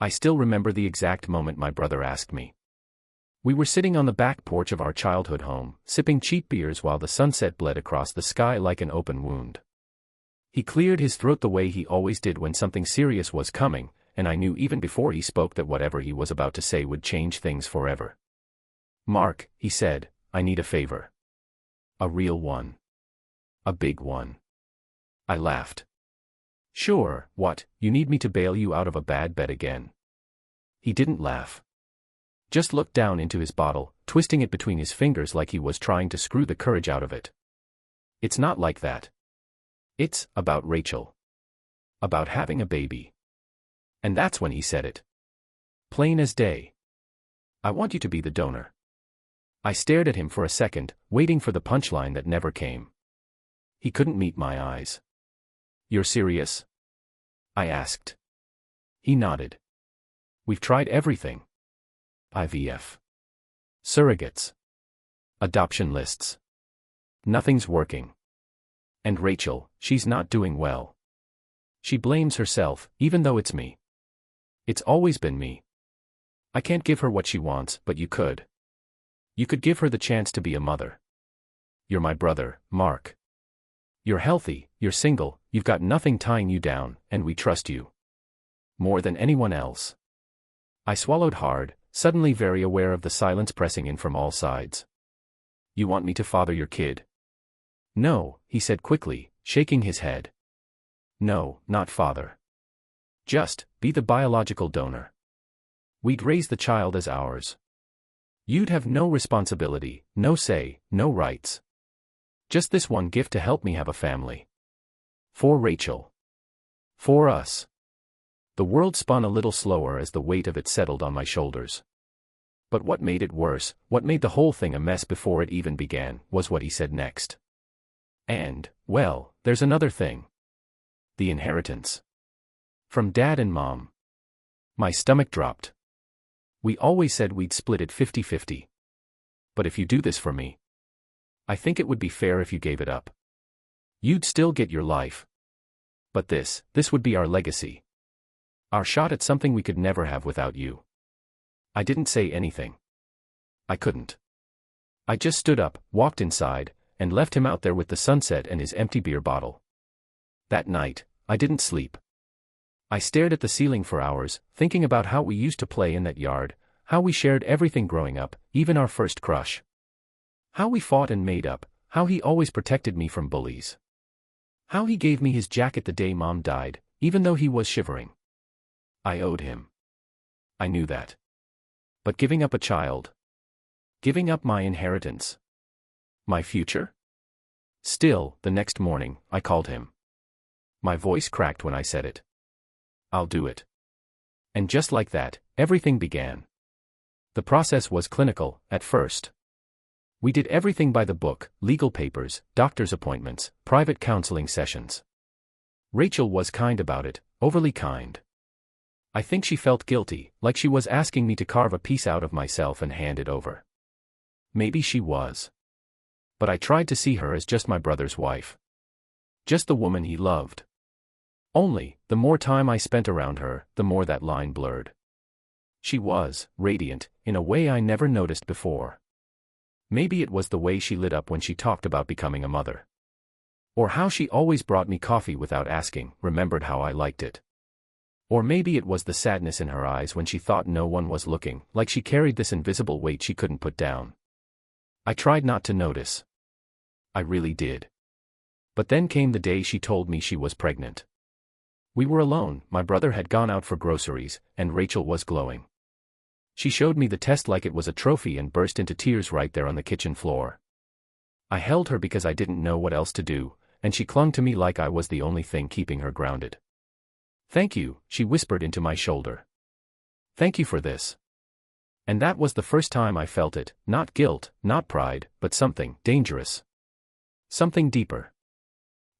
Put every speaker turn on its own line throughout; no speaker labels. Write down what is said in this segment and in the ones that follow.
I still remember the exact moment my brother asked me. We were sitting on the back porch of our childhood home, sipping cheap beers while the sunset bled across the sky like an open wound. He cleared his throat the way he always did when something serious was coming, and I knew even before he spoke that whatever he was about to say would change things forever. "Mark," he said, "I need a favor. A real one. A big one." I laughed. "Sure, what, you need me to bail you out of a bad bet again?" He didn't laugh. Just looked down into his bottle, twisting it between his fingers like he was trying to screw the courage out of it. "It's not like that. It's about Rachel. About having a baby." And that's when he said it. Plain as day. "I want you to be the donor." I stared at him for a second, waiting for the punchline that never came. He couldn't meet my eyes. "You're serious?" I asked. He nodded. "We've tried everything. IVF. Surrogates. Adoption lists. Nothing's working. And Rachel, she's not doing well. She blames herself, even though it's me. It's always been me. I can't give her what she wants, but you could. You could give her the chance to be a mother. You're my brother, Mark. You're healthy, you're single, you've got nothing tying you down, and we trust you. More than anyone else." I swallowed hard, suddenly very aware of the silence pressing in from all sides. "You want me to father your kid?" "No," he said quickly, shaking his head. "No, not father. Just, be the biological donor. We'd raise the child as ours. You'd have no responsibility, no say, no rights. Just this one gift to help me have a family. For Rachel. For us." The world spun a little slower as the weight of it settled on my shoulders. But what made it worse, what made the whole thing a mess before it even began, was what he said next. "And, well, there's another thing. The inheritance. From Dad and Mom." My stomach dropped. "We always said we'd split it 50-50. But if you do this for me, I think it would be fair if you gave it up. You'd still get your life. But this would be our legacy. Our shot at something we could never have without you." I didn't say anything. I couldn't. I just stood up, walked inside, and left him out there with the sunset and his empty beer bottle. That night, I didn't sleep. I stared at the ceiling for hours, thinking about how we used to play in that yard, how we shared everything growing up, even our first crush. How we fought and made up, how he always protected me from bullies. How he gave me his jacket the day Mom died, even though he was shivering. I owed him. I knew that. But giving up a child? Giving up my inheritance? My future? Still, the next morning, I called him. My voice cracked when I said it. "I'll do it." And just like that, everything began. The process was clinical, at first. We did everything by the book: legal papers, doctor's appointments, private counseling sessions. Rachel was kind about it, overly kind. I think she felt guilty, like she was asking me to carve a piece out of myself and hand it over. Maybe she was. But I tried to see her as just my brother's wife. Just the woman he loved. Only, the more time I spent around her, the more that line blurred. She was radiant, in a way I never noticed before. Maybe it was the way she lit up when she talked about becoming a mother. Or how she always brought me coffee without asking, remembered how I liked it. Or maybe it was the sadness in her eyes when she thought no one was looking, like she carried this invisible weight she couldn't put down. I tried not to notice. I really did. But then came the day she told me she was pregnant. We were alone, my brother had gone out for groceries, and Rachel was glowing. She showed me the test like it was a trophy and burst into tears right there on the kitchen floor. I held her because I didn't know what else to do, and she clung to me like I was the only thing keeping her grounded. "Thank you," she whispered into my shoulder. "Thank you for this." And that was the first time I felt it, not guilt, not pride, but something dangerous. Something deeper.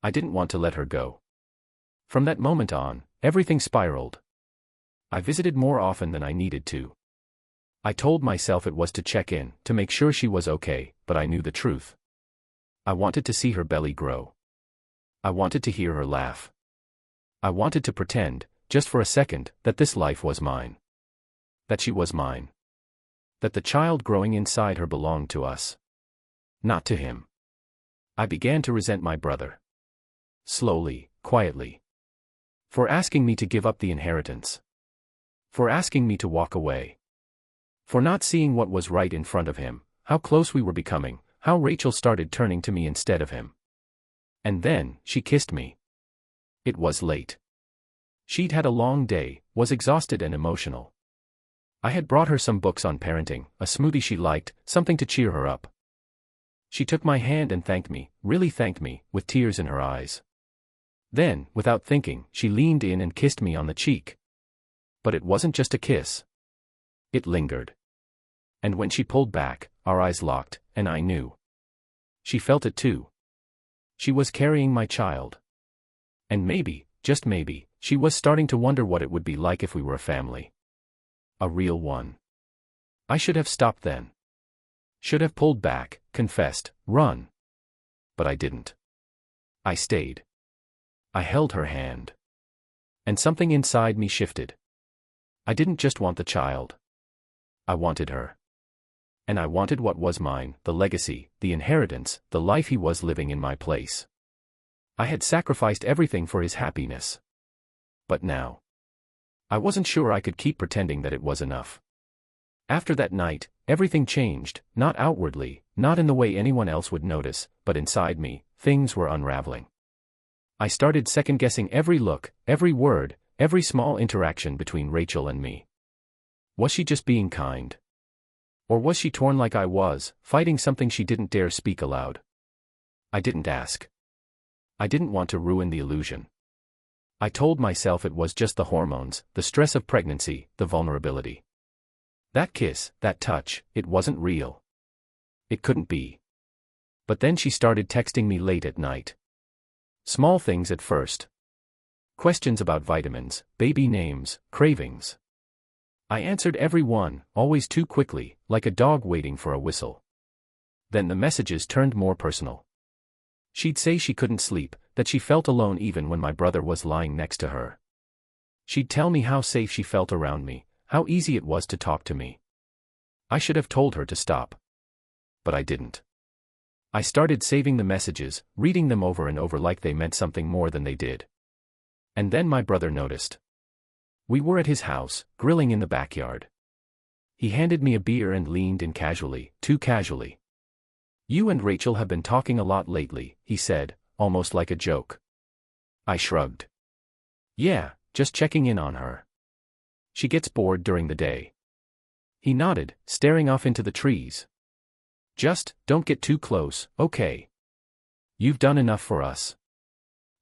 I didn't want to let her go. From that moment on, everything spiraled. I visited more often than I needed to. I told myself it was to check in, to make sure she was okay, but I knew the truth. I wanted to see her belly grow. I wanted to hear her laugh. I wanted to pretend, just for a second, that this life was mine. That she was mine. That the child growing inside her belonged to us. Not to him. I began to resent my brother. Slowly, quietly. For asking me to give up the inheritance. For asking me to walk away. For not seeing what was right in front of him, how close we were becoming, how Rachel started turning to me instead of him. And then, she kissed me. It was late. She'd had a long day, was exhausted and emotional. I had brought her some books on parenting, a smoothie she liked, something to cheer her up. She took my hand and thanked me, really thanked me, with tears in her eyes. Then, without thinking, she leaned in and kissed me on the cheek. But it wasn't just a kiss. It lingered. And when she pulled back, our eyes locked, and I knew. She felt it too. She was carrying my child. And maybe, just maybe, she was starting to wonder what it would be like if we were a family. A real one. I should have stopped then. Should have pulled back, confessed, run. But I didn't. I stayed. I held her hand. And something inside me shifted. I didn't just want the child. I wanted her. And I wanted what was mine, the legacy, the inheritance, the life he was living in my place. I had sacrificed everything for his happiness. But now. I wasn't sure I could keep pretending that it was enough. After that night, everything changed, not outwardly, not in the way anyone else would notice, but inside me, things were unraveling. I started second-guessing every look, every word, every small interaction between Rachel and me. Was she just being kind? Or was she torn like I was, fighting something she didn't dare speak aloud? I didn't ask. I didn't want to ruin the illusion. I told myself it was just the hormones, the stress of pregnancy, the vulnerability. That kiss, that touch, it wasn't real. It couldn't be. But then she started texting me late at night. Small things at first. Questions about vitamins, baby names, cravings. I answered every one, always too quickly, like a dog waiting for a whistle. Then the messages turned more personal. She'd say she couldn't sleep, that she felt alone even when my brother was lying next to her. She'd tell me how safe she felt around me, how easy it was to talk to me. I should have told her to stop. But I didn't. I started saving the messages, reading them over and over like they meant something more than they did. And then my brother noticed. We were at his house, grilling in the backyard. He handed me a beer and leaned in casually, too casually. "You and Rachel have been talking a lot lately," he said, almost like a joke. I shrugged. "Yeah, just checking in on her. She gets bored during the day." He nodded, staring off into the trees. "Just, don't get too close, okay? You've done enough for us.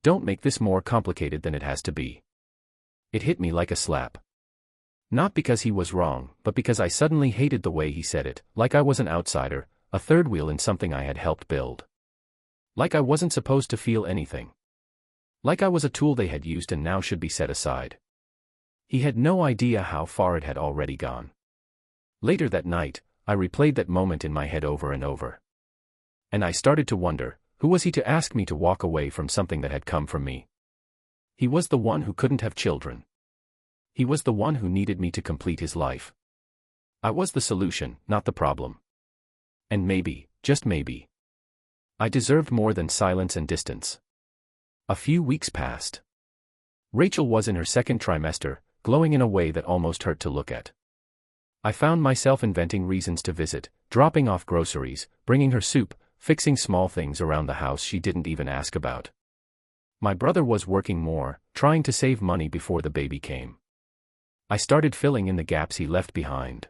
Don't make this more complicated than it has to be." It hit me like a slap. Not because he was wrong, but because I suddenly hated the way he said it, like I was an outsider, a third wheel in something I had helped build. Like I wasn't supposed to feel anything. Like I was a tool they had used and now should be set aside. He had no idea how far it had already gone. Later that night, I replayed that moment in my head over and over. And I started to wonder, who was he to ask me to walk away from something that had come from me? He was the one who couldn't have children. He was the one who needed me to complete his life. I was the solution, not the problem. And maybe, just maybe, I deserved more than silence and distance. A few weeks passed. Rachel was in her second trimester, glowing in a way that almost hurt to look at. I found myself inventing reasons to visit, dropping off groceries, bringing her soup, fixing small things around the house she didn't even ask about. My brother was working more, trying to save money before the baby came. I started filling in the gaps he left behind.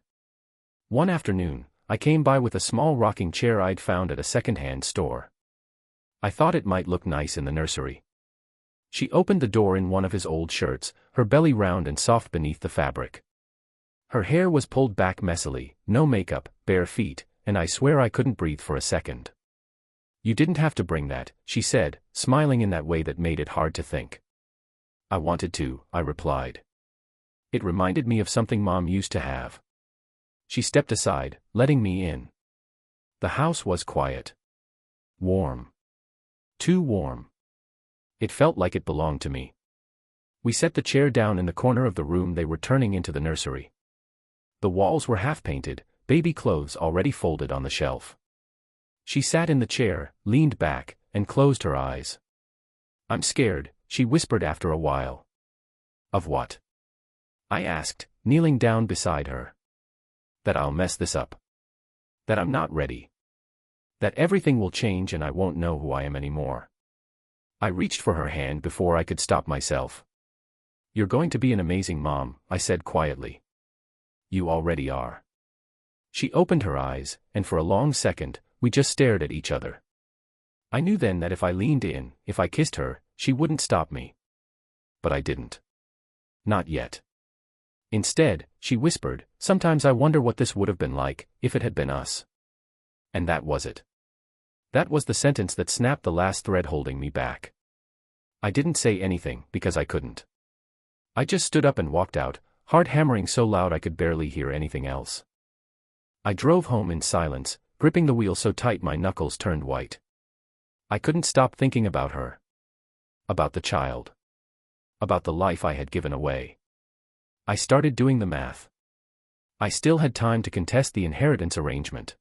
One afternoon, I came by with a small rocking chair I'd found at a second-hand store. I thought it might look nice in the nursery. She opened the door in one of his old shirts, her belly round and soft beneath the fabric. Her hair was pulled back messily, no makeup, bare feet, and I swear I couldn't breathe for a second. "You didn't have to bring that," she said, smiling in that way that made it hard to think. "I wanted to," I replied. "It reminded me of something Mom used to have." She stepped aside, letting me in. The house was quiet. Warm. Too warm. It felt like it belonged to me. We set the chair down in the corner of the room they were turning into the nursery. The walls were half-painted, baby clothes already folded on the shelf. She sat in the chair, leaned back, and closed her eyes. "I'm scared," she whispered after a while. "Of what?" I asked, kneeling down beside her. "That I'll mess this up. That I'm not ready. That everything will change and I won't know who I am anymore." I reached for her hand before I could stop myself. "You're going to be an amazing mom," I said quietly. "You already are." She opened her eyes, and for a long second, we just stared at each other. I knew then that if I leaned in, if I kissed her, she wouldn't stop me. But I didn't. Not yet. Instead, she whispered, "Sometimes I wonder what this would have been like, if it had been us." And that was it. That was the sentence that snapped the last thread holding me back. I didn't say anything, because I couldn't. I just stood up and walked out, heart hammering so loud I could barely hear anything else. I drove home in silence, gripping the wheel so tight my knuckles turned white. I couldn't stop thinking about her. About the child. About the life I had given away. I started doing the math. I still had time to contest the inheritance arrangement.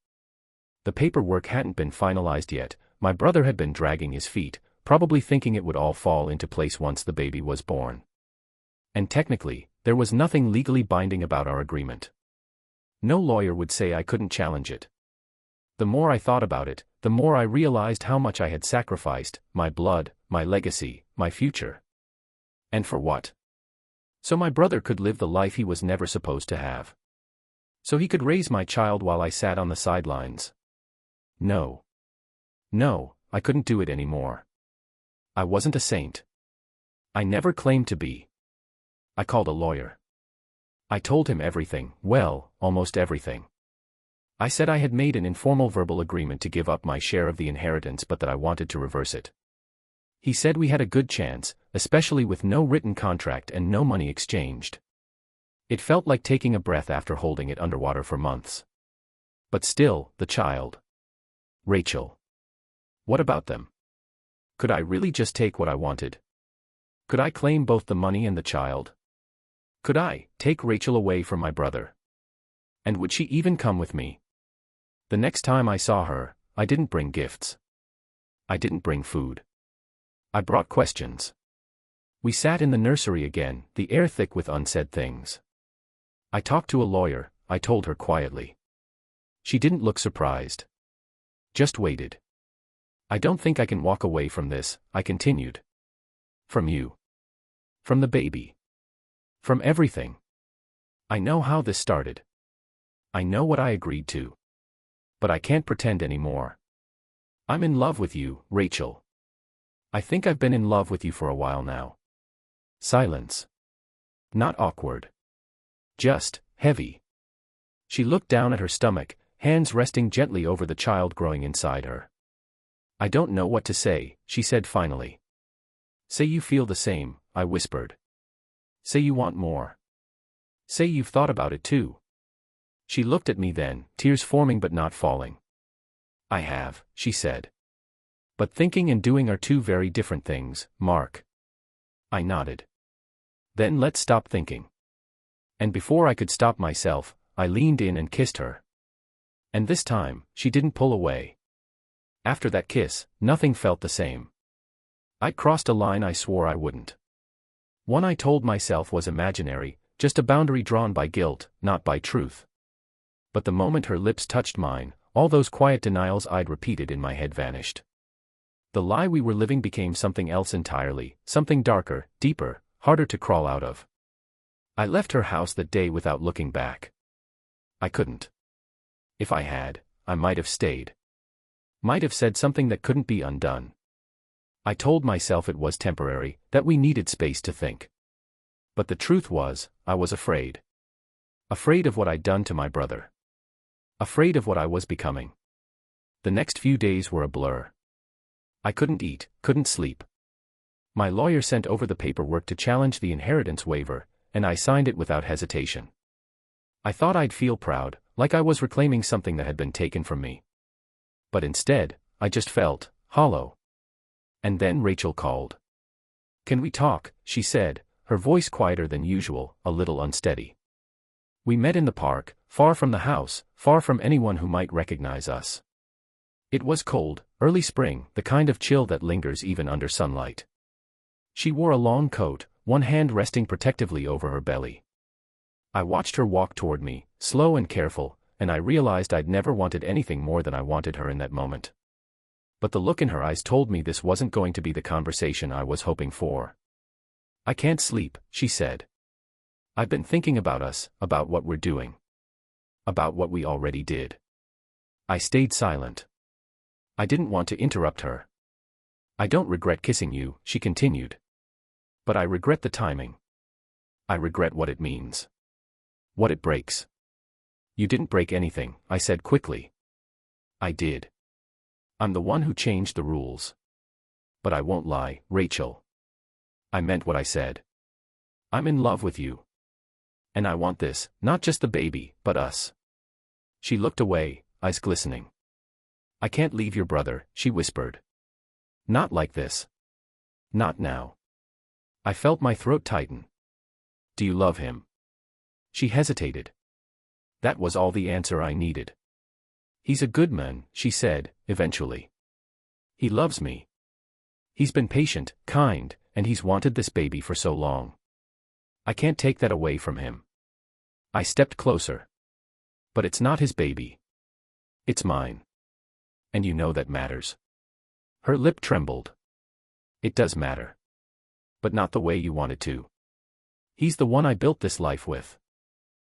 The paperwork hadn't been finalized yet. My brother had been dragging his feet, probably thinking it would all fall into place once the baby was born. And technically, there was nothing legally binding about our agreement. No lawyer would say I couldn't challenge it. The more I thought about it, the more I realized how much I had sacrificed, my blood, my legacy, my future. And for what? So my brother could live the life he was never supposed to have. So he could raise my child while I sat on the sidelines. No. No, I couldn't do it anymore. I wasn't a saint. I never claimed to be. I called a lawyer. I told him everything, well, almost everything. I said I had made an informal verbal agreement to give up my share of the inheritance but that I wanted to reverse it. He said we had a good chance, especially with no written contract and no money exchanged. It felt like taking a breath after holding it underwater for months. But still, the child. Rachel. What about them? Could I really just take what I wanted? Could I claim both the money and the child? Could I take Rachel away from my brother? And would she even come with me? The next time I saw her, I didn't bring gifts. I didn't bring food. I brought questions. We sat in the nursery again, the air thick with unsaid things. I talked to a lawyer, I told her quietly. She didn't look surprised. Just waited. I don't think I can walk away from this, I continued. From you. From the baby. From everything. I know how this started. I know what I agreed to. But I can't pretend anymore. I'm in love with you, Rachel. I think I've been in love with you for a while now. Silence. Not awkward. Just heavy. She looked down at her stomach, hands resting gently over the child growing inside her. I don't know what to say, she said finally. Say you feel the same, I whispered. Say you want more. Say you've thought about it too. She looked at me then, tears forming but not falling. I have, she said. But thinking and doing are two very different things, Mark. I nodded. Then let's stop thinking. And before I could stop myself, I leaned in and kissed her. And this time, she didn't pull away. After that kiss, nothing felt the same. I crossed a line I swore I wouldn't. One I told myself was imaginary, just a boundary drawn by guilt, not by truth. But the moment her lips touched mine, all those quiet denials I'd repeated in my head vanished. The lie we were living became something else entirely, something darker, deeper, harder to crawl out of. I left her house that day without looking back. I couldn't. If I had, I might have stayed. Might have said something that couldn't be undone. I told myself it was temporary, that we needed space to think. But the truth was, I was afraid. Afraid of what I'd done to my brother. Afraid of what I was becoming. The next few days were a blur. I couldn't eat, couldn't sleep. My lawyer sent over the paperwork to challenge the inheritance waiver, and I signed it without hesitation. I thought I'd feel proud, like I was reclaiming something that had been taken from me. But instead, I just felt hollow. And then Rachel called. Can we talk? She said, her voice quieter than usual, a little unsteady. We met in the park, far from the house, far from anyone who might recognize us. It was cold, early spring, the kind of chill that lingers even under sunlight. She wore a long coat, one hand resting protectively over her belly. I watched her walk toward me, slow and careful, and I realized I'd never wanted anything more than I wanted her in that moment. But the look in her eyes told me this wasn't going to be the conversation I was hoping for. "I can't sleep," she said. "I've been thinking about us, about what we're doing. About what we already did." I stayed silent. I didn't want to interrupt her. "I don't regret kissing you," she continued. "But I regret the timing. I regret what it means. What it breaks." "You didn't break anything," I said quickly. "I did. I'm the one who changed the rules. But I won't lie, Rachel. I meant what I said. I'm in love with you. And I want this, not just the baby, but us." She looked away, eyes glistening. "I can't leave your brother," she whispered. "Not like this. Not now." I felt my throat tighten. "Do you love him?" She hesitated. That was all the answer I needed. "He's a good man," she said, eventually. "He loves me. He's been patient, kind, and he's wanted this baby for so long. I can't take that away from him." I stepped closer. "But it's not his baby. It's mine. And you know that matters." Her lip trembled. "It does matter. But not the way you want it to. He's the one I built this life with.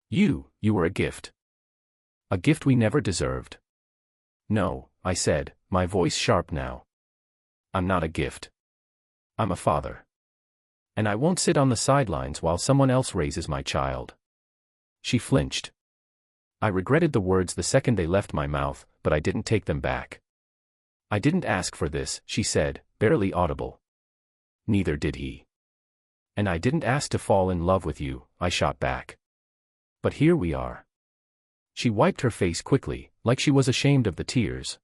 You were a gift. A gift we never deserved." "No," I said, my voice sharp now. "I'm not a gift. I'm a father. And I won't sit on the sidelines while someone else raises my child." She flinched. I regretted the words the second they left my mouth, but I didn't take them back. "I didn't ask for this," she said, barely audible. "Neither did he. And I didn't ask to fall in love with you," I shot back. "But here we are." She wiped her face quickly, like she was ashamed of the tears.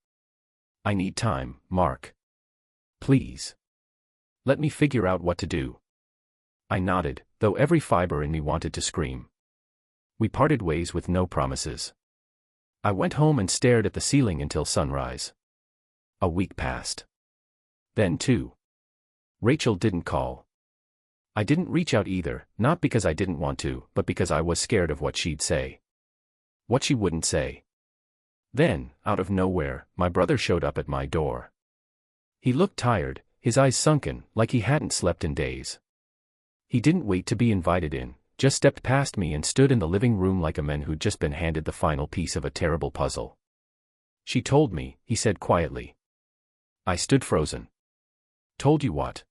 "I need time, Mark. Please. Let me figure out what to do." I nodded, though every fiber in me wanted to scream. We parted ways with no promises. I went home and stared at the ceiling until sunrise. A week passed. Then 2. Rachel didn't call. I didn't reach out either, not because I didn't want to, but because I was scared of what she'd say. What she wouldn't say. Then, out of nowhere, my brother showed up at my door. He looked tired, his eyes sunken, like he hadn't slept in days. He didn't wait to be invited in, just stepped past me and stood in the living room like a man who'd just been handed the final piece of a terrible puzzle. "She told me," he said quietly. I stood frozen. "Told you what?"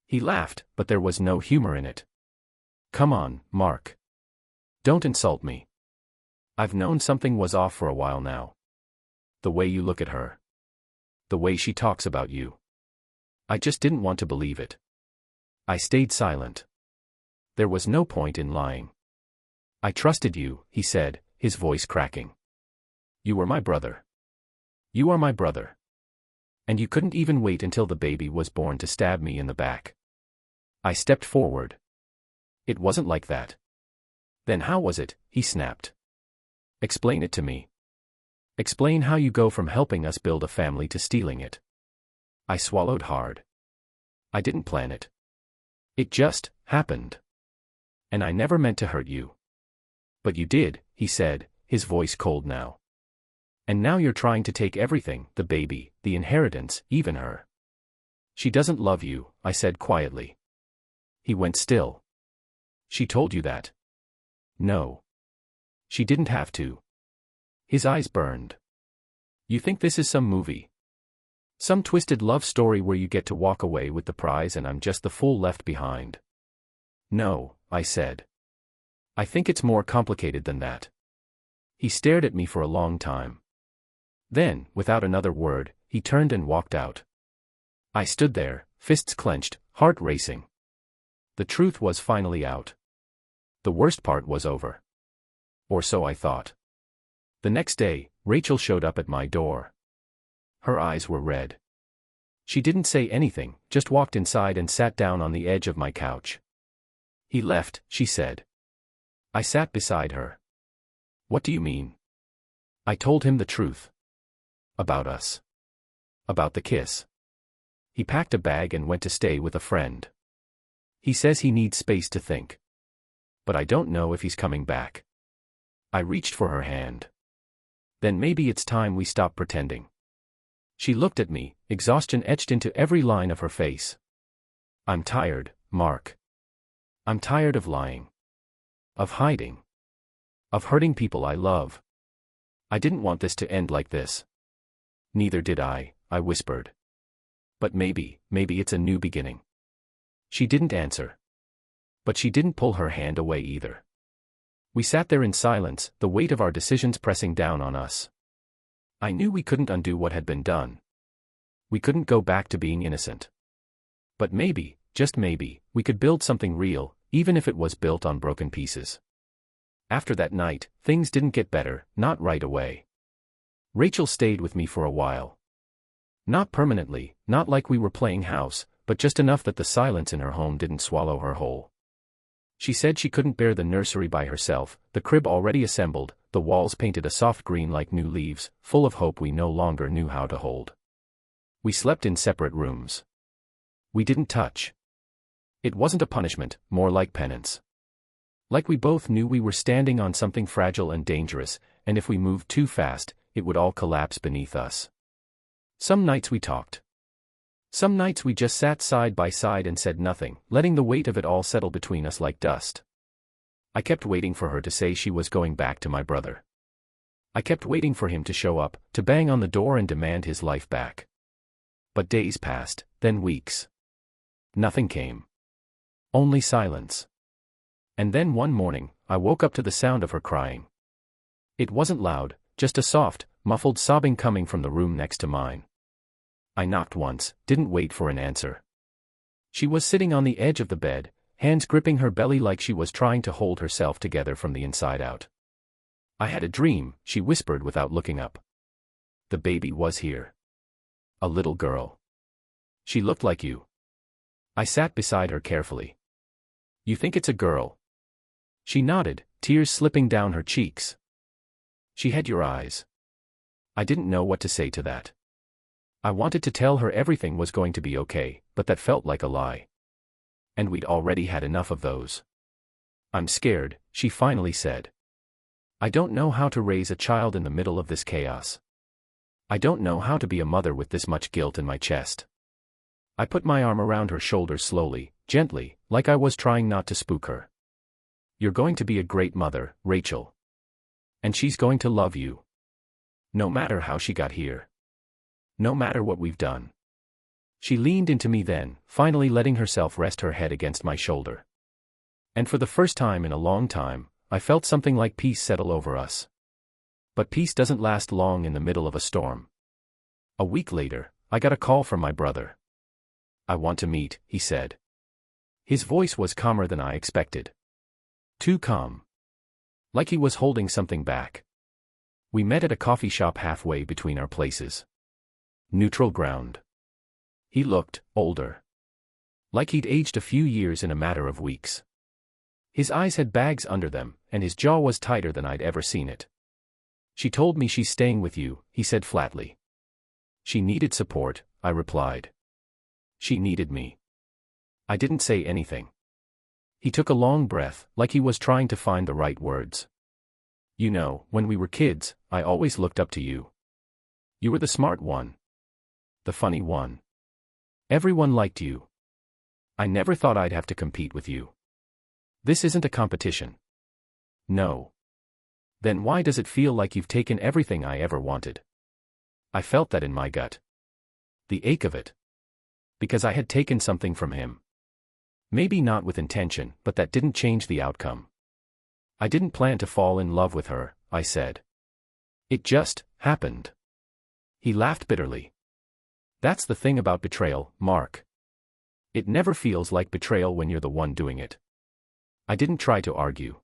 He laughed, but there was no humor in it. "Come on, Mark. Don't insult me. I've known something was off for a while now. The way you look at her. The way she talks about you. I just didn't want to believe it." I stayed silent. There was no point in lying. "I trusted you," he said, his voice cracking. "You were my brother. You are my brother. And you couldn't even wait until the baby was born to stab me in the back." I stepped forward. "It wasn't like that." "Then how was it?" he snapped. "Explain it to me. Explain how you go from helping us build a family to stealing it." I swallowed hard. "I didn't plan it. It just happened. And I never meant to hurt you." "But you did," he said, his voice cold now. "And now you're trying to take everything, the baby, the inheritance, even her." "She doesn't love you," I said quietly. He went still. "She told you that?" "No. She didn't have to." His eyes burned. "You think this is some movie? Some twisted love story where you get to walk away with the prize and I'm just the fool left behind?" "No," I said. "I think it's more complicated than that." He stared at me for a long time. Then, without another word, he turned and walked out. I stood there, fists clenched, heart racing. The truth was finally out. The worst part was over. Or so I thought. The next day, Rachel showed up at my door. Her eyes were red. She didn't say anything, just walked inside and sat down on the edge of my couch. He left, she said. I sat beside her. What do you mean? I told him the truth. About us. About the kiss. He packed a bag and went to stay with a friend. He says he needs space to think. But I don't know if he's coming back. I reached for her hand. Then maybe it's time we stop pretending. She looked at me, exhaustion etched into every line of her face. I'm tired, Mark. I'm tired of lying. Of hiding. Of hurting people I love. I didn't want this to end like this. Neither did I whispered. But maybe it's a new beginning. She didn't answer. But she didn't pull her hand away either. We sat there in silence, the weight of our decisions pressing down on us. I knew we couldn't undo what had been done. We couldn't go back to being innocent. But maybe, just maybe, we could build something real, even if it was built on broken pieces. After that night, things didn't get better, not right away. Rachel stayed with me for a while. Not permanently, not like we were playing house, but just enough that the silence in her home didn't swallow her whole. She said she couldn't bear the nursery by herself, the crib already assembled, the walls painted a soft green like new leaves, full of hope we no longer knew how to hold. We slept in separate rooms. We didn't touch. It wasn't a punishment, more like penance. Like we both knew we were standing on something fragile and dangerous, and if we moved too fast, it would all collapse beneath us. Some nights we talked. Some nights we just sat side by side and said nothing, letting the weight of it all settle between us like dust. I kept waiting for her to say she was going back to my brother. I kept waiting for him to show up, to bang on the door and demand his life back. But days passed, then weeks. Nothing came. Only silence. And then one morning, I woke up to the sound of her crying. It wasn't loud, just a soft, muffled sobbing coming from the room next to mine. I knocked once, didn't wait for an answer. She was sitting on the edge of the bed, hands gripping her belly like she was trying to hold herself together from the inside out. I had a dream, she whispered without looking up. The baby was here. A little girl. She looked like you. I sat beside her carefully. You think it's a girl? She nodded, tears slipping down her cheeks. She had your eyes. I didn't know what to say to that. I wanted to tell her everything was going to be okay, but that felt like a lie. And we'd already had enough of those. I'm scared, she finally said. I don't know how to raise a child in the middle of this chaos. I don't know how to be a mother with this much guilt in my chest. I put my arm around her shoulders slowly, gently, like I was trying not to spook her. You're going to be a great mother, Rachel. And she's going to love you. No matter how she got here. No matter what we've done. She leaned into me then, finally letting herself rest her head against my shoulder. And for the first time in a long time, I felt something like peace settle over us. But peace doesn't last long in the middle of a storm. A week later, I got a call from my brother. I want to meet, he said. His voice was calmer than I expected. Too calm. Like he was holding something back. We met at a coffee shop halfway between our places. Neutral ground. He looked older. Like he'd aged a few years in a matter of weeks. His eyes had bags under them, and his jaw was tighter than I'd ever seen it. She told me she's staying with you, he said flatly. She needed support, I replied. She needed me. I didn't say anything. He took a long breath, like he was trying to find the right words. You know, when we were kids, I always looked up to you. You were the smart one. The funny one. Everyone liked you. I never thought I'd have to compete with you. This isn't a competition. No. Then why does it feel like you've taken everything I ever wanted? I felt that in my gut. The ache of it. Because I had taken something from him. Maybe not with intention, but that didn't change the outcome. I didn't plan to fall in love with her, I said. It just happened. He laughed bitterly. That's the thing about betrayal, Mark. It never feels like betrayal when you're the one doing it. I didn't try to argue.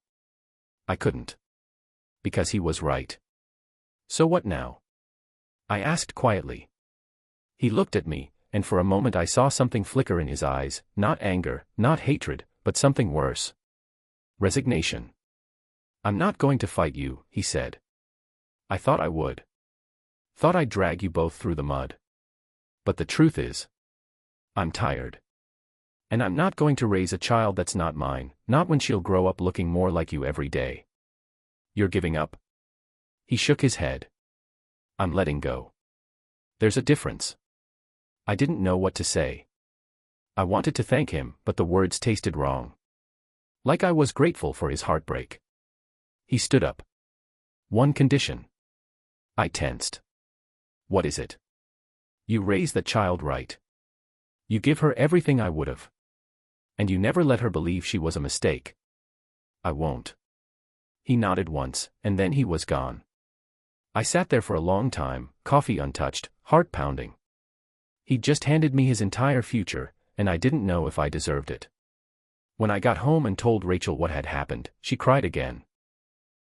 I couldn't. Because he was right. So what now? I asked quietly. He looked at me, and for a moment I saw something flicker in his eyes, not anger, not hatred, but something worse. Resignation. "I'm not going to fight you," he said. "I thought I would. Thought I'd drag you both through the mud. But the truth is, I'm tired. And I'm not going to raise a child that's not mine, not when she'll grow up looking more like you every day." "You're giving up?" He shook his head. "I'm letting go. There's a difference." I didn't know what to say. I wanted to thank him, but the words tasted wrong. Like I was grateful for his heartbreak. He stood up. "One condition." I tensed. "What is it?" "You raise that child right. You give her everything I would've. And you never let her believe she was a mistake." "I won't." He nodded once, and then he was gone. I sat there for a long time, coffee untouched, heart pounding. He'd just handed me his entire future, and I didn't know if I deserved it. When I got home and told Rachel what had happened, she cried again.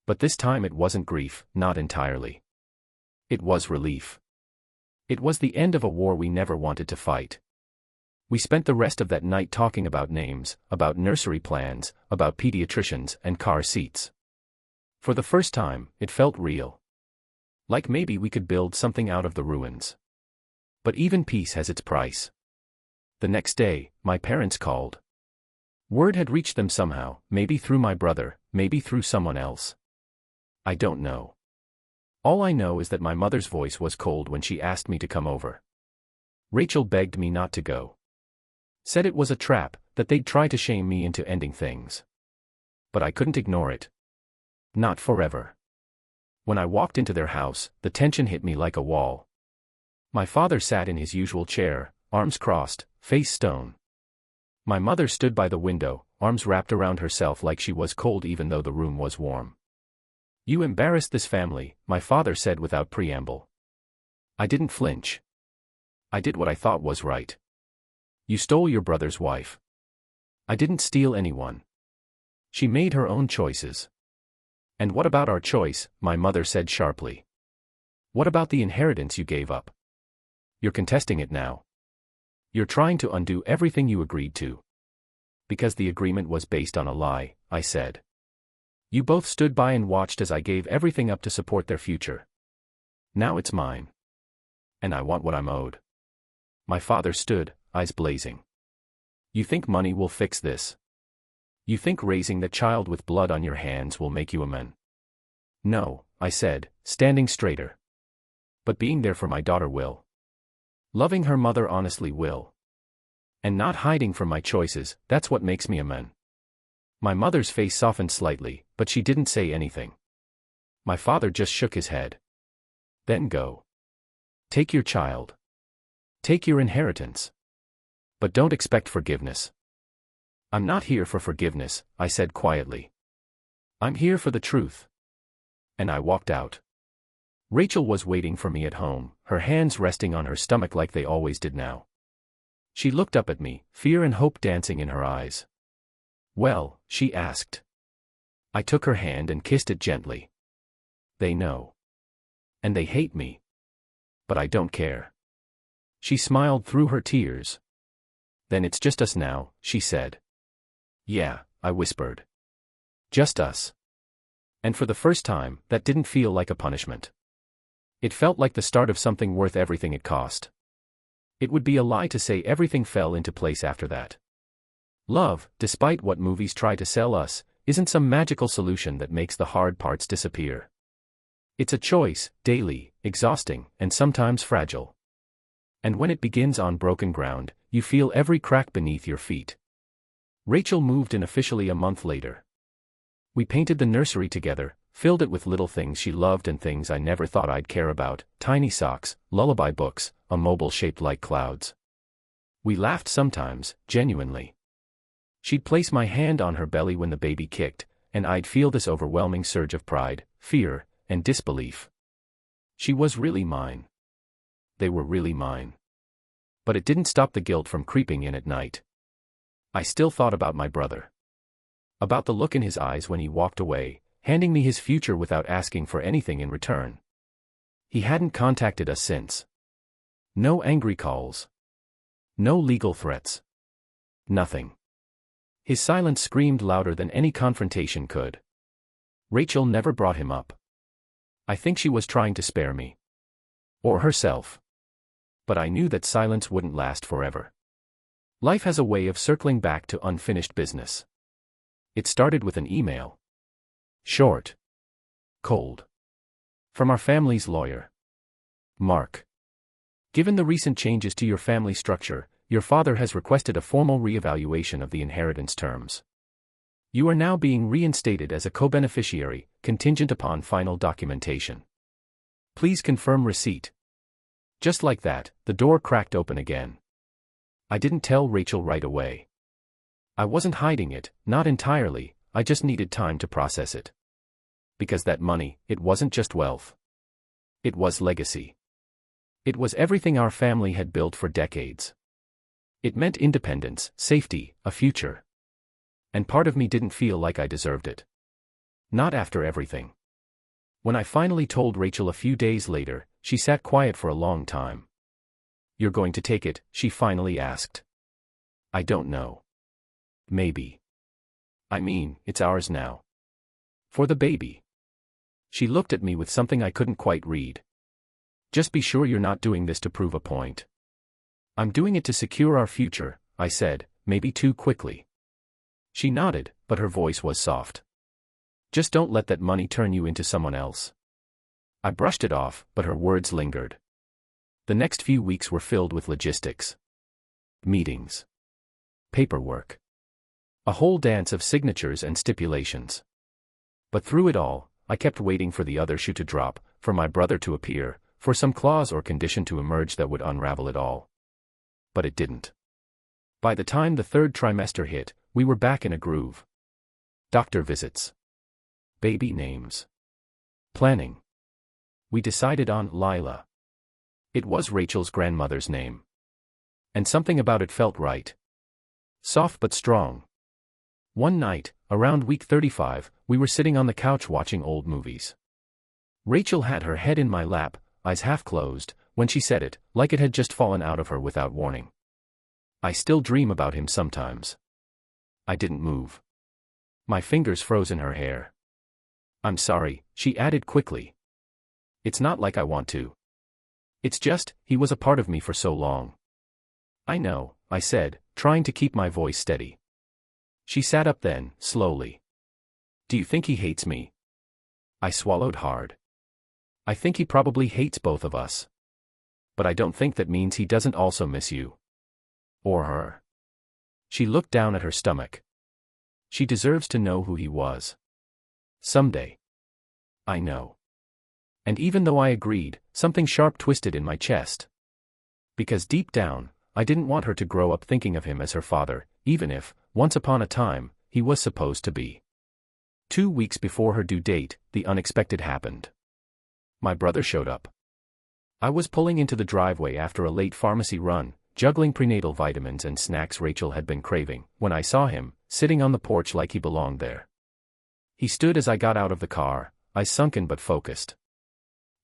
But this time it wasn't grief, not entirely. It was relief. It was the end of a war we never wanted to fight. We spent the rest of that night talking about names, about nursery plans, about pediatricians and car seats. For the first time, it felt real. Like maybe we could build something out of the ruins. But even peace has its price. The next day, my parents called. Word had reached them somehow, maybe through my brother, maybe through someone else. I don't know. All I know is that my mother's voice was cold when she asked me to come over. Rachel begged me not to go. Said it was a trap, that they'd try to shame me into ending things. But I couldn't ignore it. Not forever. When I walked into their house, the tension hit me like a wall. My father sat in his usual chair, arms crossed, face stone. My mother stood by the window, arms wrapped around herself like she was cold even though the room was warm. "You embarrassed this family," my father said without preamble. I didn't flinch. I did what I thought was right. "You stole your brother's wife." "I didn't steal anyone. She made her own choices." "And what about our choice?" my mother said sharply. "What about the inheritance you gave up? You're contesting it now. You're trying to undo everything you agreed to." "Because the agreement was based on a lie," I said. "You both stood by and watched as I gave everything up to support their future. Now it's mine. And I want what I'm owed." My father stood, eyes blazing. "You think money will fix this? You think raising that child with blood on your hands will make you a man?" "No," I said, standing straighter. "But being there for my daughter will. Loving her mother honestly will. And not hiding from my choices, that's what makes me a man." My mother's face softened slightly, but she didn't say anything. My father just shook his head. "Then go. Take your child. Take your inheritance. But don't expect forgiveness." "I'm not here for forgiveness," I said quietly. "I'm here for the truth." And I walked out. Rachel was waiting for me at home, her hands resting on her stomach like they always did now. She looked up at me, fear and hope dancing in her eyes. "Well?" she asked. I took her hand and kissed it gently. "They know. And they hate me. But I don't care." She smiled through her tears. "Then it's just us now," she said. "Yeah," I whispered. "Just us." And for the first time, that didn't feel like a punishment. It felt like the start of something worth everything it cost. It would be a lie to say everything fell into place after that. Love, despite what movies try to sell us, isn't some magical solution that makes the hard parts disappear. It's a choice, daily, exhausting, and sometimes fragile. And when it begins on broken ground, you feel every crack beneath your feet. Rachel moved in officially a month later. We painted the nursery together, filled it with little things she loved and things I never thought I'd care about, tiny socks, lullaby books, a mobile shaped like clouds. We laughed sometimes, genuinely. She'd place my hand on her belly when the baby kicked, and I'd feel this overwhelming surge of pride, fear, and disbelief. She was really mine. They were really mine. But it didn't stop the guilt from creeping in at night. I still thought about my brother. About the look in his eyes when he walked away, handing me his future without asking for anything in return. He hadn't contacted us since. No angry calls. No legal threats. Nothing. His silence screamed louder than any confrontation could. Rachel never brought him up. I think she was trying to spare me. Or herself. But I knew that silence wouldn't last forever. Life has a way of circling back to unfinished business. It started with an email. Short. Cold. From our family's lawyer. Mark. Given the recent changes to your family structure, your father has requested a formal reevaluation of the inheritance terms. You are now being reinstated as a co-beneficiary, contingent upon final documentation. Please confirm receipt. Just like that, the door cracked open again. I didn't tell Rachel right away. I wasn't hiding it, not entirely, I just needed time to process it. Because that money, it wasn't just wealth. It was legacy. It was everything our family had built for decades. It meant independence, safety, a future. And part of me didn't feel like I deserved it. Not after everything. When I finally told Rachel a few days later, she sat quiet for a long time. You're going to take it, she finally asked. I don't know. Maybe. I mean, it's ours now. For the baby. She looked at me with something I couldn't quite read. Just be sure you're not doing this to prove a point. I'm doing it to secure our future, I said, maybe too quickly. She nodded, but her voice was soft. Just don't let that money turn you into someone else. I brushed it off, but her words lingered. The next few weeks were filled with logistics. Meetings. Paperwork. A whole dance of signatures and stipulations. But through it all, I kept waiting for the other shoe to drop, for my brother to appear, for some clause or condition to emerge that would unravel it all. But it didn't. By the time the third trimester hit, we were back in a groove. Doctor visits. Baby names. Planning. We decided on Lila. It was Rachel's grandmother's name. And something about it felt right. Soft but strong. One night, around week 35, we were sitting on the couch watching old movies. Rachel had her head in my lap, eyes half closed, when she said it, like it had just fallen out of her without warning. I still dream about him sometimes. I didn't move. My fingers froze in her hair. I'm sorry, she added quickly. It's not like I want to. It's just, he was a part of me for so long. I know, I said, trying to keep my voice steady. She sat up then, slowly. Do you think he hates me? I swallowed hard. I think he probably hates both of us. But I don't think that means he doesn't also miss you. Or her. She looked down at her stomach. She deserves to know who he was. Someday. I know. And even though I agreed, something sharp twisted in my chest. Because deep down, I didn't want her to grow up thinking of him as her father, even if, once upon a time, he was supposed to be. 2 weeks before her due date, the unexpected happened. My brother showed up. I was pulling into the driveway after a late pharmacy run, juggling prenatal vitamins and snacks Rachel had been craving, when I saw him, sitting on the porch like he belonged there. He stood as I got out of the car, eyes sunken but focused.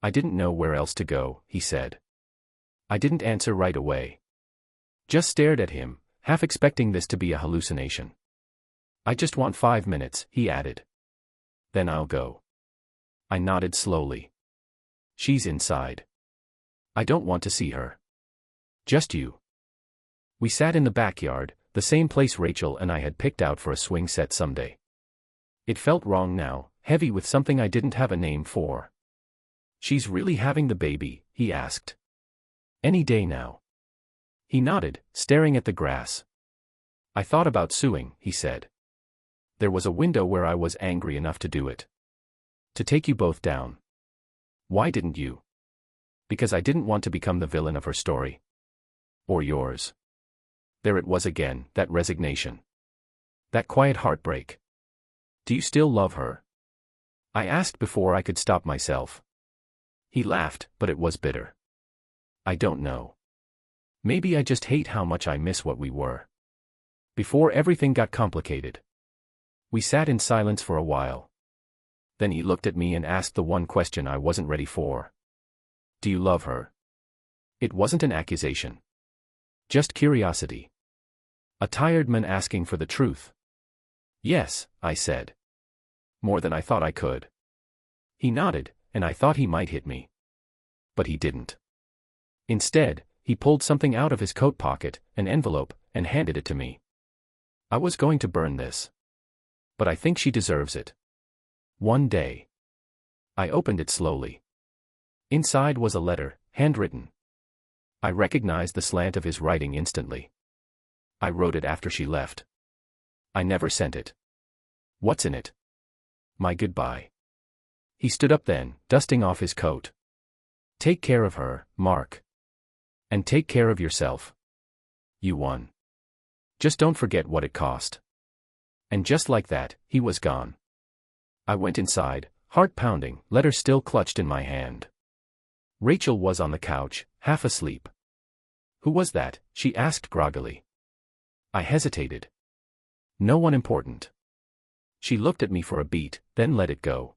I didn't know where else to go, he said. I didn't answer right away. Just stared at him, half expecting this to be a hallucination. I just want 5 minutes, he added. Then I'll go. I nodded slowly. She's inside. I don't want to see her. Just you. We sat in the backyard, the same place Rachel and I had picked out for a swing set someday. It felt wrong now, heavy with something I didn't have a name for. She's really having the baby, he asked. Any day now. He nodded, staring at the grass. I thought about suing, he said. There was a window where I was angry enough to do it. To take you both down. Why didn't you? Because I didn't want to become the villain of her story. Or yours. There it was again, that resignation. That quiet heartbreak. Do you still love her? I asked before I could stop myself. He laughed, but it was bitter. I don't know. Maybe I just hate how much I miss what we were. Before everything got complicated. We sat in silence for a while. Then he looked at me and asked the one question I wasn't ready for. Do you love her? It wasn't an accusation. Just curiosity. A tired man asking for the truth. Yes, I said. More than I thought I could. He nodded, and I thought he might hit me. But he didn't. Instead, he pulled something out of his coat pocket, an envelope, and handed it to me. I was going to burn this. But I think she deserves it. One day. I opened it slowly. Inside was a letter, handwritten. I recognized the slant of his writing instantly. I wrote it after she left. I never sent it. What's in it? My goodbye. He stood up then, dusting off his coat. Take care of her, Mark. And take care of yourself. You won. Just don't forget what it cost. And just like that, he was gone. I went inside, heart pounding, letter still clutched in my hand. Rachel was on the couch, half asleep. Who was that? She asked groggily. I hesitated. No one important. She looked at me for a beat, then let it go.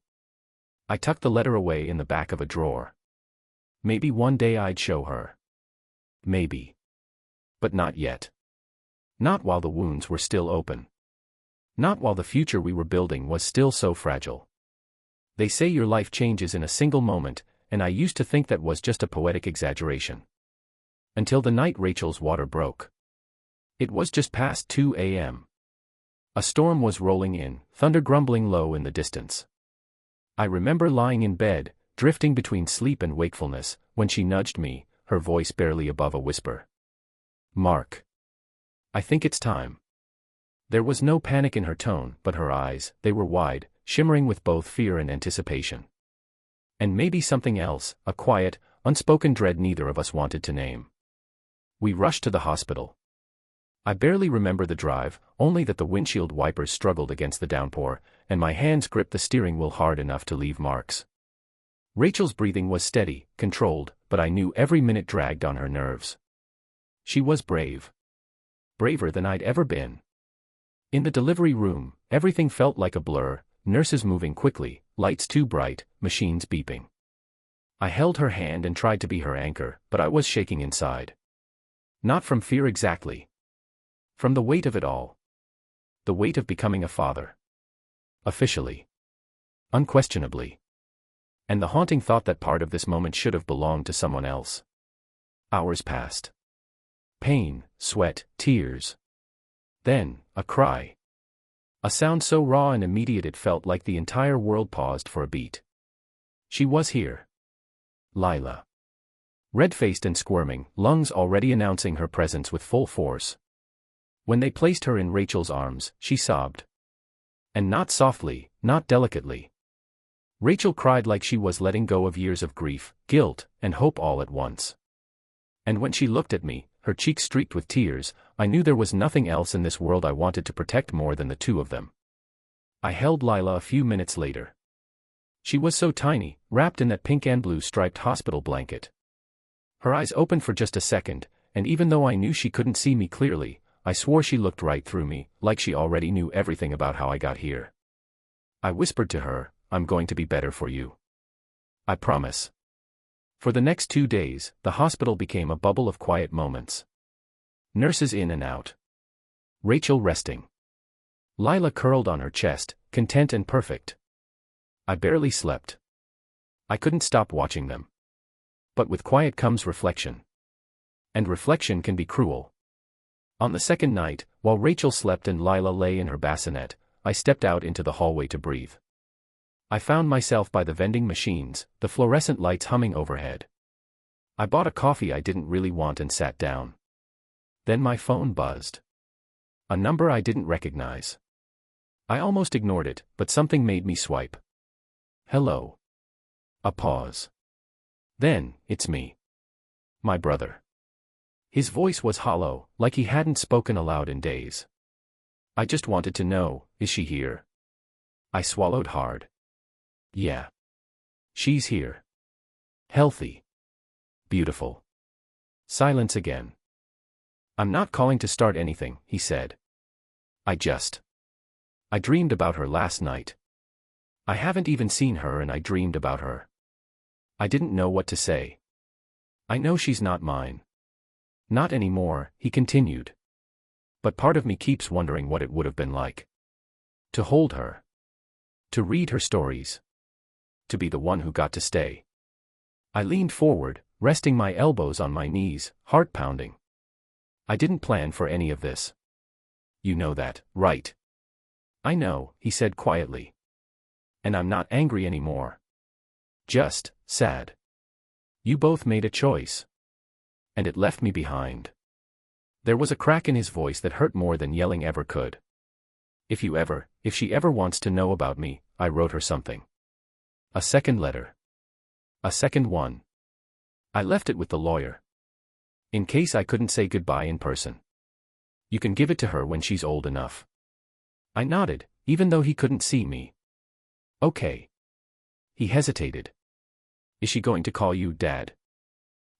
I tucked the letter away in the back of a drawer. Maybe one day I'd show her. Maybe. But not yet. Not while the wounds were still open. Not while the future we were building was still so fragile. They say your life changes in a single moment, and I used to think that was just a poetic exaggeration. Until the night Rachel's water broke. It was just past 2 a.m. A storm was rolling in, thunder grumbling low in the distance. I remember lying in bed, drifting between sleep and wakefulness, when she nudged me, her voice barely above a whisper. Mark. I think it's time. There was no panic in her tone, but her eyes, they were wide, shimmering with both fear and anticipation. And maybe something else, a quiet, unspoken dread neither of us wanted to name. We rushed to the hospital. I barely remember the drive, only that the windshield wipers struggled against the downpour, and my hands gripped the steering wheel hard enough to leave marks. Rachel's breathing was steady, controlled, but I knew every minute dragged on her nerves. She was brave. Braver than I'd ever been. In the delivery room, everything felt like a blur, nurses moving quickly, lights too bright, machines beeping. I held her hand and tried to be her anchor, but I was shaking inside. Not from fear exactly. From the weight of it all. The weight of becoming a father. Officially. Unquestionably. And the haunting thought that part of this moment should have belonged to someone else. Hours passed. Pain, sweat, tears. Then, a cry. A sound so raw and immediate it felt like the entire world paused for a beat. She was here. Lila. Red-faced and squirming, lungs already announcing her presence with full force. When they placed her in Rachel's arms, she sobbed. And not softly, not delicately. Rachel cried like she was letting go of years of grief, guilt, and hope all at once. And when she looked at me, her cheeks streaked with tears, I knew there was nothing else in this world I wanted to protect more than the two of them. I held Lila a few minutes later. She was so tiny, wrapped in that pink and blue striped hospital blanket. Her eyes opened for just a second, and even though I knew she couldn't see me clearly, I swore she looked right through me, like she already knew everything about how I got here. I whispered to her, I'm going to be better for you. I promise. For the next 2 days, the hospital became a bubble of quiet moments. Nurses in and out. Rachel resting. Lila curled on her chest, content and perfect. I barely slept. I couldn't stop watching them. But with quiet comes reflection. And reflection can be cruel. On the second night, while Rachel slept and Lila lay in her bassinet, I stepped out into the hallway to breathe. I found myself by the vending machines, the fluorescent lights humming overhead. I bought a coffee I didn't really want and sat down. Then my phone buzzed. A number I didn't recognize. I almost ignored it, but something made me swipe. Hello. A pause. Then, it's me. My brother. His voice was hollow, like he hadn't spoken aloud in days. I just wanted to know, is she here? I swallowed hard. Yeah. She's here. Healthy. Beautiful. Silence again. I'm not calling to start anything, he said. I dreamed about her last night. I haven't even seen her and I dreamed about her. I didn't know what to say. I know she's not mine. Not anymore, he continued. But part of me keeps wondering what it would have been like. To hold her. To read her stories. To be the one who got to stay. I leaned forward, resting my elbows on my knees, heart pounding. I didn't plan for any of this. You know that, right? I know, he said quietly. And I'm not angry anymore. Just sad. You both made a choice. And it left me behind. There was a crack in his voice that hurt more than yelling ever could. If she ever wants to know about me, I wrote her something. A second letter. A second one. I left it with the lawyer. In case I couldn't say goodbye in person. You can give it to her when she's old enough. I nodded, even though he couldn't see me. Okay. He hesitated. Is she going to call you Dad?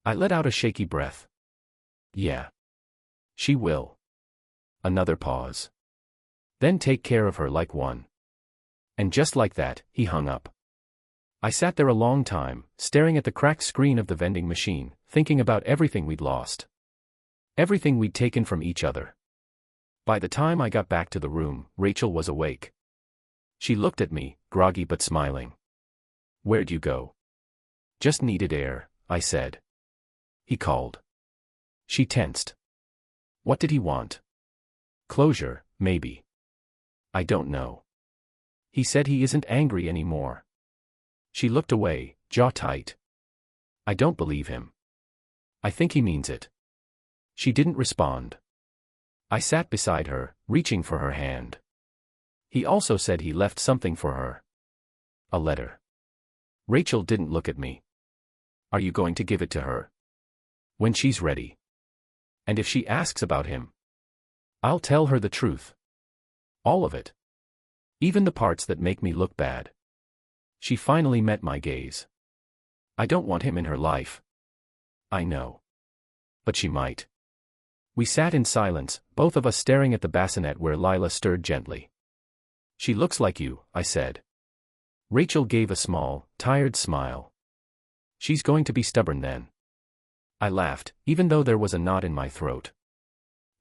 I let out a shaky breath. Yeah. She will. Another pause. Then take care of her like one. And just like that, he hung up. I sat there a long time, staring at the cracked screen of the vending machine, thinking about everything we'd lost. Everything we'd taken from each other. By the time I got back to the room, Rachel was awake. She looked at me, groggy but smiling. Where'd you go? Just needed air, I said. He called. She tensed. What did he want? Closure, maybe. I don't know. He said he isn't angry anymore. She looked away, jaw tight. I don't believe him. I think he means it. She didn't respond. I sat beside her, reaching for her hand. He also said he left something for her. A letter. Rachel didn't look at me. Are you going to give it to her? When she's ready. And if she asks about him? I'll tell her the truth. All of it. Even the parts that make me look bad. She finally met my gaze. I don't want him in her life. I know. But she might. We sat in silence, both of us staring at the bassinet where Lila stirred gently. She looks like you, I said. Rachel gave a small, tired smile. She's going to be stubborn then. I laughed, even though there was a knot in my throat.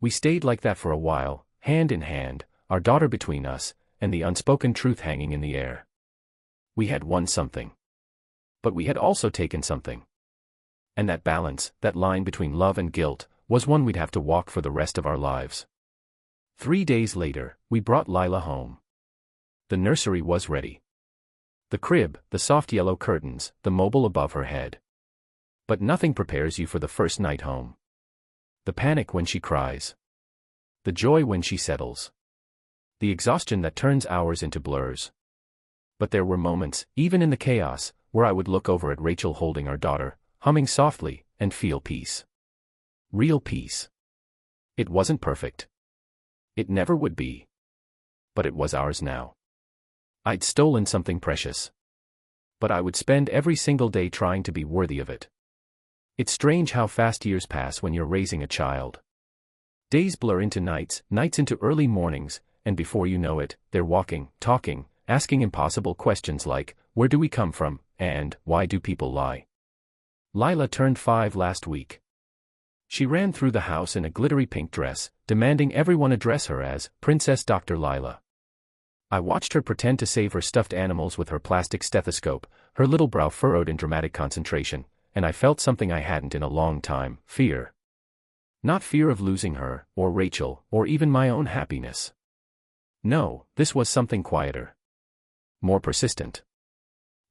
We stayed like that for a while, hand in hand, our daughter between us, and the unspoken truth hanging in the air. We had won something. But we had also taken something. And that balance, that line between love and guilt, was one we'd have to walk for the rest of our lives. 3 days later, we brought Lila home. The nursery was ready. The crib, the soft yellow curtains, the mobile above her head. But nothing prepares you for the first night home. The panic when she cries. The joy when she settles. The exhaustion that turns hours into blurs. But there were moments, even in the chaos, where I would look over at Rachel holding our daughter, humming softly, and feel peace. Real peace. It wasn't perfect. It never would be. But it was ours now. I'd stolen something precious. But I would spend every single day trying to be worthy of it. It's strange how fast years pass when you're raising a child. Days blur into nights, nights into early mornings, and before you know it, they're walking, talking, asking impossible questions like, where do we come from, and why do people lie? Lila turned 5 last week. She ran through the house in a glittery pink dress, demanding everyone address her as Princess Dr. Lila. I watched her pretend to save her stuffed animals with her plastic stethoscope, her little brow furrowed in dramatic concentration, and I felt something I hadn't in a long time, fear. Not fear of losing her, or Rachel, or even my own happiness. No, this was something quieter. More persistent.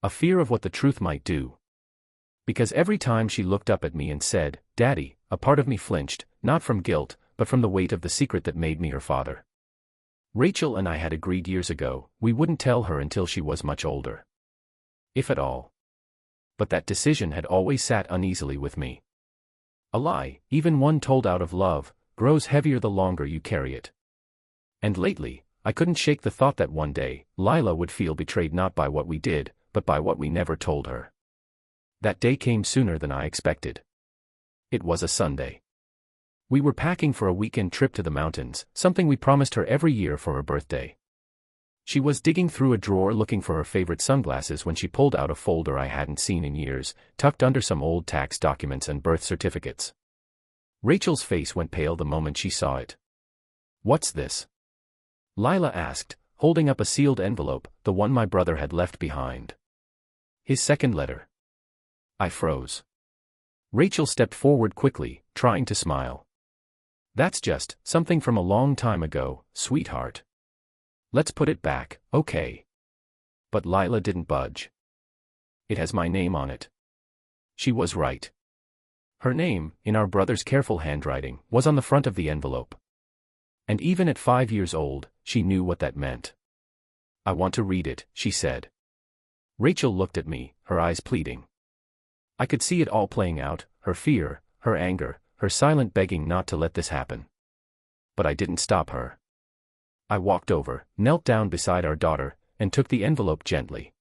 A fear of what the truth might do. Because every time she looked up at me and said, Daddy, a part of me flinched, not from guilt, but from the weight of the secret that made me her father. Rachel and I had agreed years ago, we wouldn't tell her until she was much older. If at all. But that decision had always sat uneasily with me. A lie, even one told out of love, grows heavier the longer you carry it. And lately, I couldn't shake the thought that one day, Lila would feel betrayed not by what we did, but by what we never told her. That day came sooner than I expected. It was a Sunday. We were packing for a weekend trip to the mountains, something we promised her every year for her birthday. She was digging through a drawer looking for her favorite sunglasses when she pulled out a folder I hadn't seen in years, tucked under some old tax documents and birth certificates. Rachel's face went pale the moment she saw it. What's this? Lila asked, holding up a sealed envelope, the one my brother had left behind. His second letter. I froze. Rachel stepped forward quickly, trying to smile. That's just something from a long time ago, sweetheart. Let's put it back, okay? But Lila didn't budge. It has my name on it. She was right. Her name, in our brother's careful handwriting, was on the front of the envelope. And even at 5 years old, she knew what that meant. I want to read it, she said. Rachel looked at me, her eyes pleading. I could see it all playing out, her fear, her anger, her silent begging not to let this happen. But I didn't stop her. I walked over, knelt down beside our daughter, and took the envelope gently.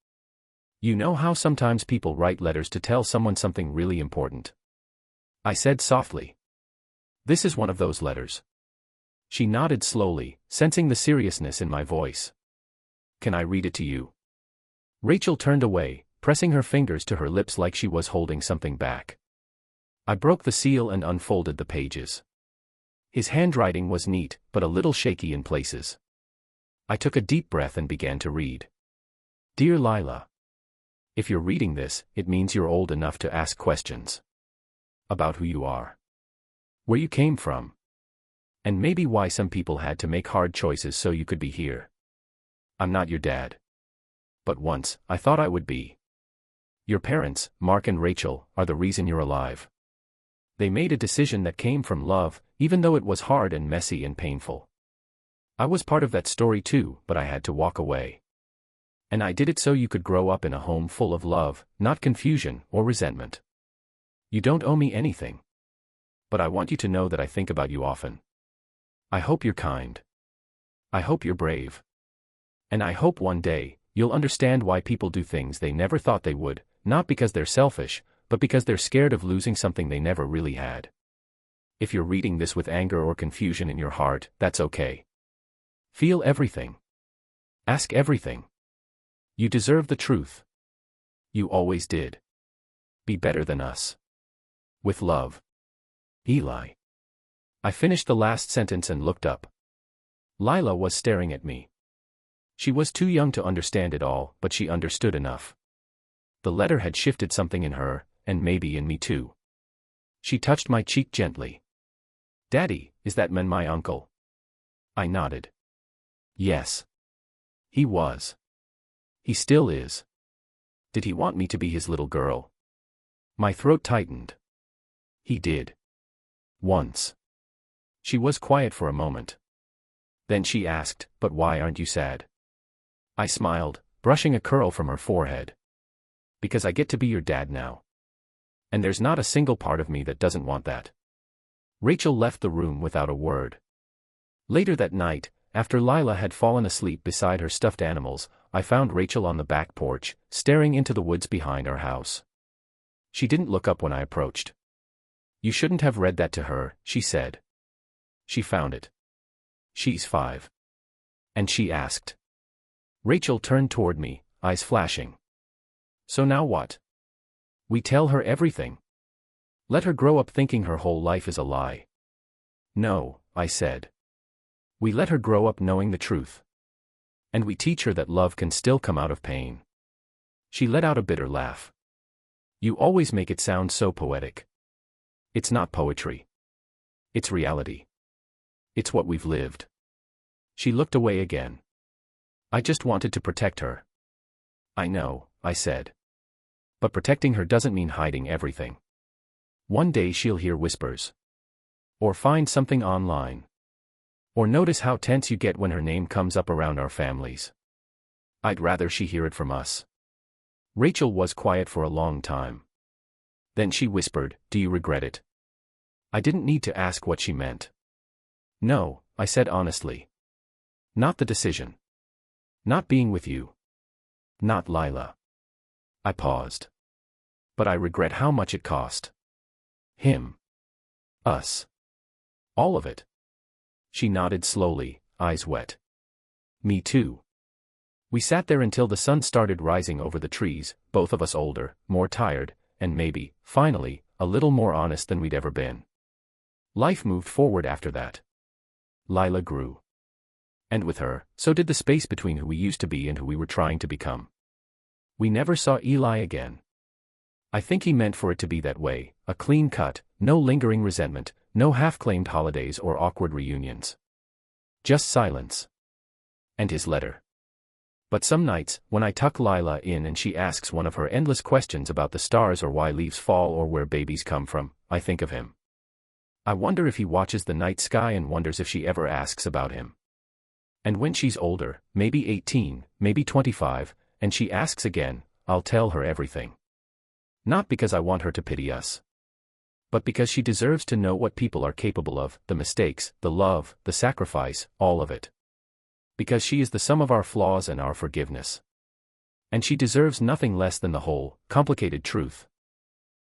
You know how sometimes people write letters to tell someone something really important? I said softly. This is one of those letters. She nodded slowly, sensing the seriousness in my voice. Can I read it to you? Rachel turned away, pressing her fingers to her lips like she was holding something back. I broke the seal and unfolded the pages. His handwriting was neat, but a little shaky in places. I took a deep breath and began to read. Dear Lila. If you're reading this, it means you're old enough to ask questions. About who you are. Where you came from. And maybe why some people had to make hard choices so you could be here. I'm not your dad. But once, I thought I would be. Your parents, Mark and Rachel, are the reason you're alive. They made a decision that came from love, even though it was hard and messy and painful. I was part of that story too, but I had to walk away. And I did it so you could grow up in a home full of love, not confusion or resentment. You don't owe me anything. But I want you to know that I think about you often. I hope you're kind. I hope you're brave. And I hope one day, you'll understand why people do things they never thought they would, not because they're selfish, but because they're scared of losing something they never really had. If you're reading this with anger or confusion in your heart, that's okay. Feel everything. Ask everything. You deserve the truth. You always did. Be better than us. With love. Eli. I finished the last sentence and looked up. Lila was staring at me. She was too young to understand it all, but she understood enough. The letter had shifted something in her, and maybe in me too. She touched my cheek gently. Daddy, is that man my uncle? I nodded. Yes. He was. He still is. Did he want me to be his little girl? My throat tightened. He did. Once. She was quiet for a moment. Then she asked, but why aren't you sad? I smiled, brushing a curl from her forehead. Because I get to be your dad now. And there's not a single part of me that doesn't want that. Rachel left the room without a word. Later that night, after Lila had fallen asleep beside her stuffed animals, I found Rachel on the back porch, staring into the woods behind our house. She didn't look up when I approached. You shouldn't have read that to her, she said. She found it. She's 5. And she asked. Rachel turned toward me, eyes flashing. So now what? We tell her everything. Let her grow up thinking her whole life is a lie. No, I said. We let her grow up knowing the truth. And we teach her that love can still come out of pain. She let out a bitter laugh. You always make it sound so poetic. It's not poetry. It's reality. It's what we've lived. She looked away again. I just wanted to protect her. I know, I said. But protecting her doesn't mean hiding everything. One day she'll hear whispers. Or find something online. Or notice how tense you get when her name comes up around our families. I'd rather she hear it from us. Rachel was quiet for a long time. Then she whispered, do you regret it? I didn't need to ask what she meant. No, I said honestly. Not the decision. Not being with you. Not Lila. I paused. But I regret how much it cost. Him. Us. All of it. She nodded slowly, eyes wet. Me too. We sat there until the sun started rising over the trees, both of us older, more tired, and maybe, finally, a little more honest than we'd ever been. Life moved forward after that. Lila grew. And with her, so did the space between who we used to be and who we were trying to become. We never saw Eli again. I think he meant for it to be that way, a clean cut, no lingering resentment, no half-claimed holidays or awkward reunions. Just silence. And his letter. But some nights, when I tuck Lila in and she asks one of her endless questions about the stars or why leaves fall or where babies come from, I think of him. I wonder if he watches the night sky and wonders if she ever asks about him. And when she's older, maybe 18, maybe 25, and she asks again, I'll tell her everything. Not because I want her to pity us, but because she deserves to know what people are capable of, the mistakes, the love, the sacrifice, all of it. Because she is the sum of our flaws and our forgiveness. And she deserves nothing less than the whole, complicated truth.